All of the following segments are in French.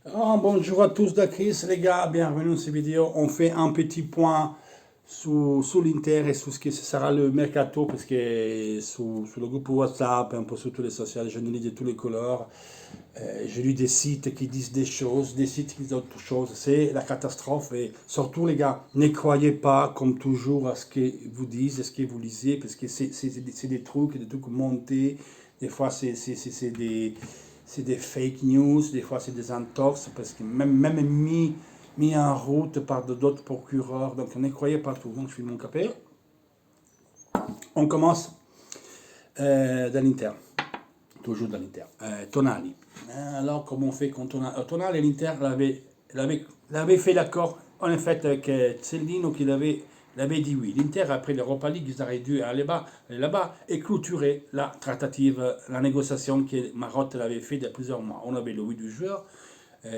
Bonjour à tous d'Acris, les gars, bienvenue dans cette vidéo. On fait un petit point sur l'Inter et sur ce que ce sera le mercato, parce que sur le groupe WhatsApp, un peu sur tous les sociaux, je lis de tous les couleurs. J'ai lu des sites qui disent des choses, des sites qui disent autre chose. C'est la catastrophe. Et surtout, les gars, ne croyez pas, comme toujours, à ce que vous disent, à ce que vous lisez, parce que c'est des trucs montés. Des fois, c'est des fake news, des fois, c'est des intox, parce que même mis en route par d'autres procureurs. Donc, ne croyez pas tout. Donc, je filme mon capé. On commence dans l'Inter. Toujours dans l'Inter. Tonali. Alors, comment on fait quand Tonali et l'Inter l'avait fait l'accord, en fait, avec Cellino, il avait dit oui. L'Inter, après l'Europa League, ils auraient dû aller là-bas et clôturer la tractative, la négociation que Marotte avait fait il y a plusieurs mois. On avait le oui du joueur.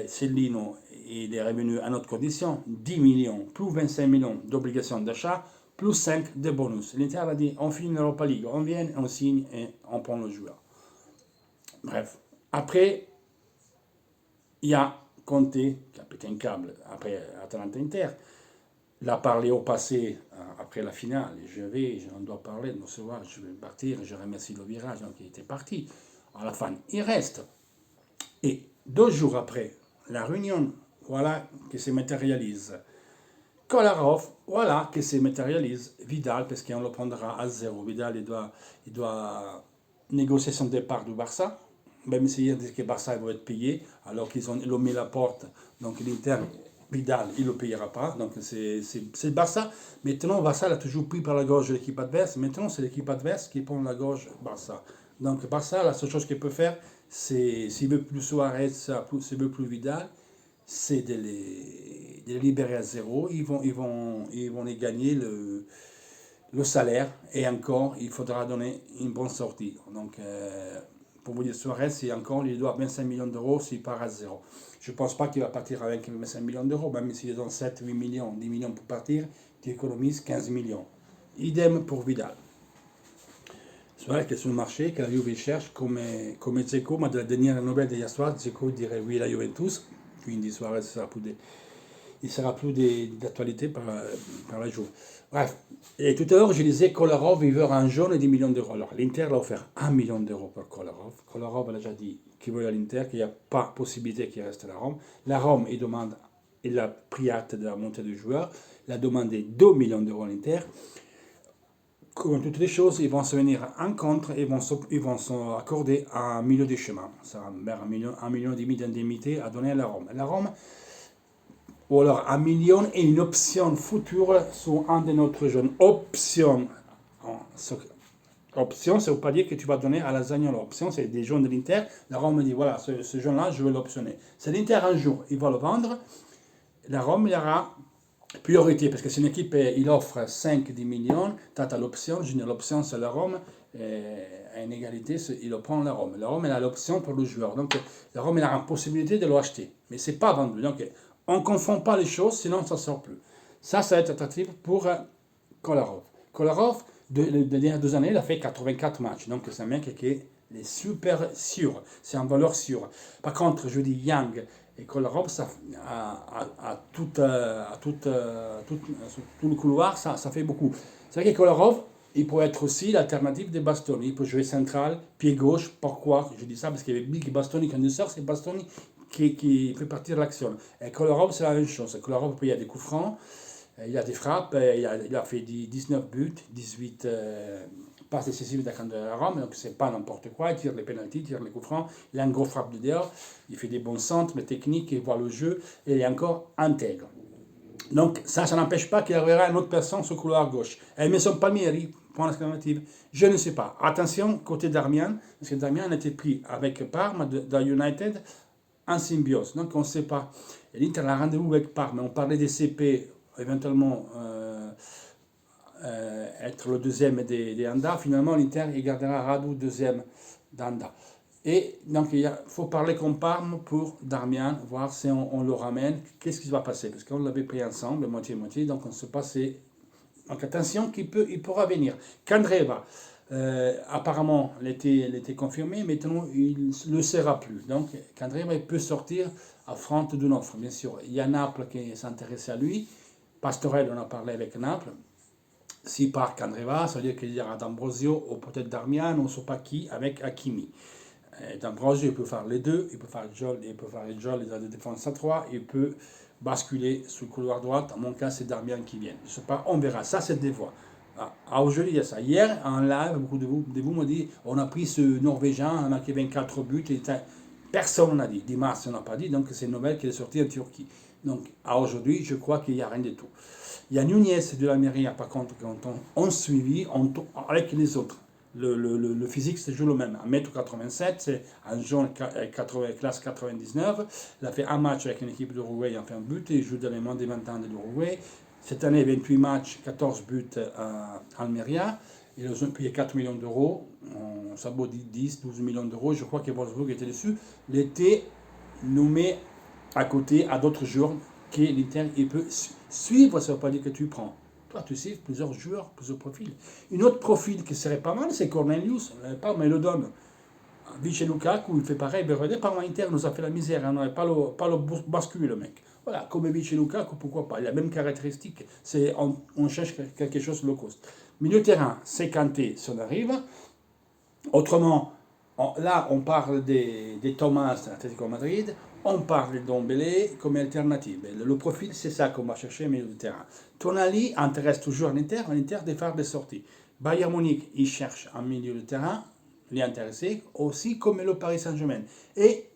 Cellino, il est revenu à notre condition, 10 millions, plus 25 millions d'obligations d'achat, plus 5 de bonus. L'Inter a dit, on finit l'Europa League, on vient, on signe et on prend le joueur. Bref. Après, il y a Conte, qui a pété un câble après Atalanta Inter. Il a parlé au passé, après la finale. On dois parler, de ce soir, je vais partir, je remercie le virage, donc il était parti. À la fin, il reste. Et 2 jours après la réunion, voilà que se matérialise. Kolarov, voilà que se matérialise. Vidal, parce qu'on le prendra à zéro. Vidal, il doit négocier son départ du Barça, même s'ils disent que Barça va être payé, alors qu'ils ont mis la porte. Donc l'Inter, Vidal, il ne le payera pas. Donc c'est le Barça. Maintenant, Barça l'a toujours pris par la gorge de l'équipe adverse. Maintenant, c'est l'équipe adverse qui prend la gorge Barça. Donc Barça, la seule chose qu'il peut faire, c'est, s'il veut plus Suarez, s'il veut plus Vidal, c'est de les libérer à zéro. Ils vont les gagner le salaire et encore, il faudra donner une bonne sortie. Donc, pour vous dire, Suarez, c'est encore, il doit 25 millions d'euros s'il part à zéro. Je ne pense pas qu'il va partir avec 25 millions d'euros, même s'il donne 7, 8 millions, 10 millions pour partir, tu économises 15 millions. Idem pour Vidal. C'est vrai que sur le marché, que la Juve cherche, comme Dzeko, ma della dernière nouvelle de hier soir, Dzeko dirait oui la Juventus, quindi Suarez il sera plus d'actualité par la Juve. Bref, et tout à l'heure, je disais Kolarov, il veut un jaune et 10 millions d'euros. Alors, l'Inter l'a offert 1 million d'euros pour Kolarov. Kolarov a déjà dit qu'il veut à l'Inter, qu'il n'y a pas possibilité qu'il reste à la Rome. La Rome, il a pris acte de la montée du joueur. Il a demandé 2 millions d'euros à l'Inter. Comme toutes les choses, ils vont se venir en contre et ils vont s'accorder un milieu de chemin. Ça va vers 1 million et demi d'indemnité à donner à la Rome. La Rome, ou alors 1 million et une option future sur un de notre jeunes. Option. Option, ça ne veut pas dire que tu vas donner à la Zagnola. Option, c'est des jeunes de l'Inter. La Rome me dit, voilà, ce jeune-là, je vais l'optionner. C'est l'Inter un jour, il va le vendre. La Rome, il y aura priorité, parce que si une équipe, il offre 5-10 millions, tu as l'option, l'option c'est la Rome, à une égalité, il prend la Rome. La Rome, elle a l'option pour le joueur. Donc, la Rome, elle a la possibilité de l'acheter. Mais ce n'est pas vendu. Donc, on ne confond pas les choses, sinon ça ne sort plus. Ça va être attractif pour Kolarov. Kolarov, les dernières 2 années, il a fait 84 matchs. Donc, c'est un mec qui est super sûr. C'est un valeur sûre. Par contre, je dis Yang et Kolarov, ça, tout le couloir, ça fait beaucoup. C'est vrai que Kolarov, il peut être aussi l'alternative de Bastoni. Il peut jouer central, pied gauche. Pourquoi je dis ça? Parce qu'il y avait Big Bastoni quand il sort, c'est Bastoni qui fait partir l'action. Et Kolarov, c'est la même chose. Kolarov, il y a des coups francs, il a des frappes, il a fait 19 buts, 18 passes décisives de la Rome, donc c'est pas n'importe quoi. Il tire les pénaltys, il tire les coups francs, il a une grosse frappe de dehors, il fait des bons centres, mais techniques, il voit le jeu, et il est encore intègre. Donc ça n'empêche pas qu'il y aura une autre personne sur le couloir gauche. Et Mason Palmieri, point d'exclamation, je ne sais pas. Attention, côté Darmian, parce que Darmian a été pris avec Parme de United en symbiose. Donc on ne sait pas. Et l'Inter a rendez-vous avec Parme. On parlait des CP, éventuellement être le deuxième des Anda. Finalement, l'Inter il gardera Radu deuxième d'Anda. Et donc, il faut parler comme Parme pour Darmian, voir si on le ramène, qu'est-ce qui va passer. Parce qu'on l'avait pris ensemble, moitié-moitié, donc on ne sait pas si... Donc attention, il pourra venir. Candreva, Apparemment, il était confirmé, maintenant il ne le sera plus. Donc, Candreva peut sortir à frente d'une offre. Bien sûr, il y a Naples qui s'intéresse à lui. Pastorel, on a parlé avec Naples. S'il part Candreva, ça veut dire qu'il y aura D'Ambrosio ou peut-être Darmian, on ne sait pas qui, avec Hakimi. D'Ambrosio, il peut faire les deux, il peut faire Jol, il peut faire Jol, il a des défenses à 3, il peut basculer sur le couloir droit. En mon cas, c'est Darmian qui vient. Je ne sais pas, on verra. Ça, c'est des voix. Aujourd'hui, il y a ça. Hier, en live, beaucoup de vous m'ont dit on a pris ce Norvégien, on a marqué 24 buts. Personne n'a dit. Dimas, on n'a pas dit. Donc, c'est une nouvelle qui est sortie en Turquie. Donc, à aujourd'hui, je crois qu'il n'y a rien du tout. Il y a Nunez de la mairie, par contre, quand on suivi avec les autres. Le physique, c'est toujours le même. 1m87, c'est un jeune classe 99. Il a fait un match avec une équipe d'Uruguay, il a fait un but, il joue dans les moins de 20 ans de l'Uruguay. Cette année, 28 matchs, 14 buts à Almeria. Ils ont payé 4 millions d'euros. Ça vaut 10, 12 millions d'euros. Je crois que Wolfsburg était dessus. L'été nous met à côté à d'autres joueurs que l'Inter peut suivre. Ça ne veut pas dire que tu prends. Toi, tu sais, plusieurs joueurs, plusieurs profils. Une autre profil qui serait pas mal, c'est Cornelius. Parma, il le donne. Vice Lukaku, il fait pareil. Parma Inter nous a fait la misère. On n'avait pas le bascule, le mec. Voilà, comme Vice Lukaku, pourquoi pas. Il a la même caractéristique. On cherche quelque chose low cost. Milieu terrain, c'est Kanté, si on arrive. Autrement, là, on parle des Thomas de l'Atlético Madrid. On parle de Dombele comme alternative. Le profil, c'est ça qu'on va chercher au milieu de terrain. Tonali intéresse toujours l'Inter de faire des sorties. Bayern Munich, il cherche un milieu de terrain, il est intéressé, aussi comme le Paris Saint-Germain. Et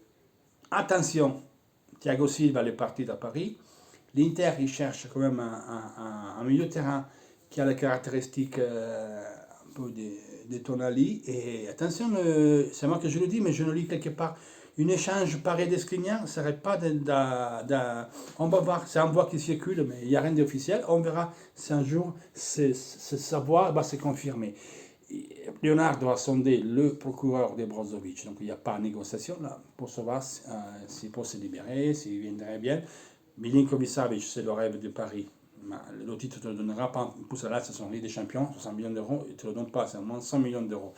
attention, Thiago Silva est parti à Paris. L'Inter, il cherche quand même un milieu de terrain qui a les caractéristiques un peu de Tonali. Et attention, c'est moi que je le dis, mais je le lis quelque part. Un échange Paredes-Skriniar ne serait pas on va voir, c'est un voix qui circule, mais il n'y a rien d'officiel. On verra si un jour sa voix va se confirmer. Léonard doit sonder le procureur de Brozovic, donc il n'y a pas de négociation là pour savoir s'il peut se libérer, s'il viendrait bien. Milinkovic-Savic, c'est le rêve de Paris. Le titre ne te le donnera pas. Pour cela, ce sont les des champions, 60 millions d'euros, il ne te le donne pas, c'est au moins 100 millions d'euros.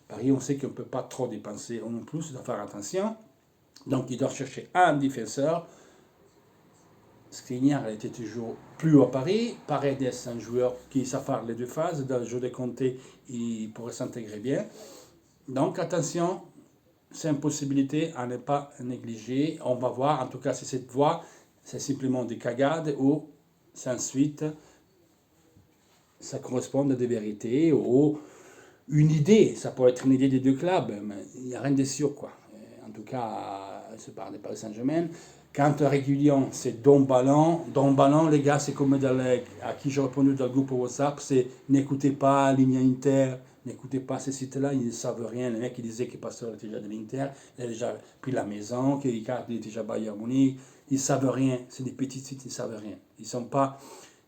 Paris, on sait qu'on ne peut pas trop dépenser non plus, il doit faire attention. Donc, il doit chercher un défenseur. Skriniar était toujours plus haut à Paris. Paredes, un joueur qui sait faire les deux phases. Dans le jeu de Conté, il pourrait s'intégrer bien. Donc, attention, c'est une possibilité à ne pas négliger. On va voir, en tout cas, si cette voie, c'est simplement des cagades ou ensuite ça correspond à des vérités ou une idée. Ça peut être une idée des deux clubs, mais il n'y a rien de sûr, quoi. En tout cas, je parle de Paris Saint-Germain. Quand Régulion, c'est Don Ballon. Don Ballon, les gars, c'est comme à qui j'ai répondu dans le groupe WhatsApp, c'est n'écoutez pas Ligne Inter, n'écoutez pas ces sites-là, ils ne savent rien. Le mec, il disait que Pasteur était déjà de l'Inter, il a déjà pris la maison, que Ricard était déjà Bayern Munich. Ils ne savent rien. C'est des petits sites, ils ne savent rien. Ils ne sont pas...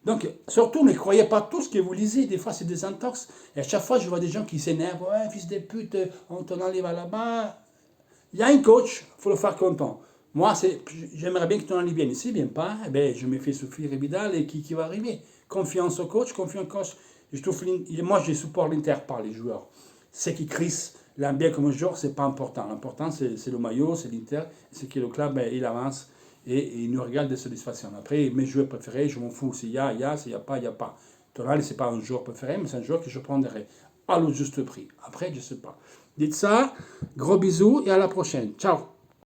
Donc, surtout, ne croyez pas tout ce que vous lisez. Des fois, c'est des intox. Et à chaque fois, je vois des gens qui s'énervent. Ouais, fils de pute, on t'en enlève là-bas. Il y a un coach, il faut le faire content. Moi, j'aimerais bien que tu en vienne. S'il ne vient pas, eh ben, je me fais souffrir et Vidal et qui va arriver. Confiance au coach, confiance au coach. Moi, je supporte l'Inter par les joueurs. Ceux qui crissent l'aiment bien comme joueur, ce n'est pas important. L'important, c'est le maillot, c'est l'Inter. C'est que le club, ben, il avance et il nous regarde de satisfaction. Après, mes joueurs préférés, je m'en fous. S'il y a, s'il n'y a pas, il n'y a pas. Tonali, ce n'est pas un joueur préféré, mais c'est un joueur que je prendrai à le juste prix. Après, je ne sais pas. Dites ça, gros bisous et à la prochaine. Ciao.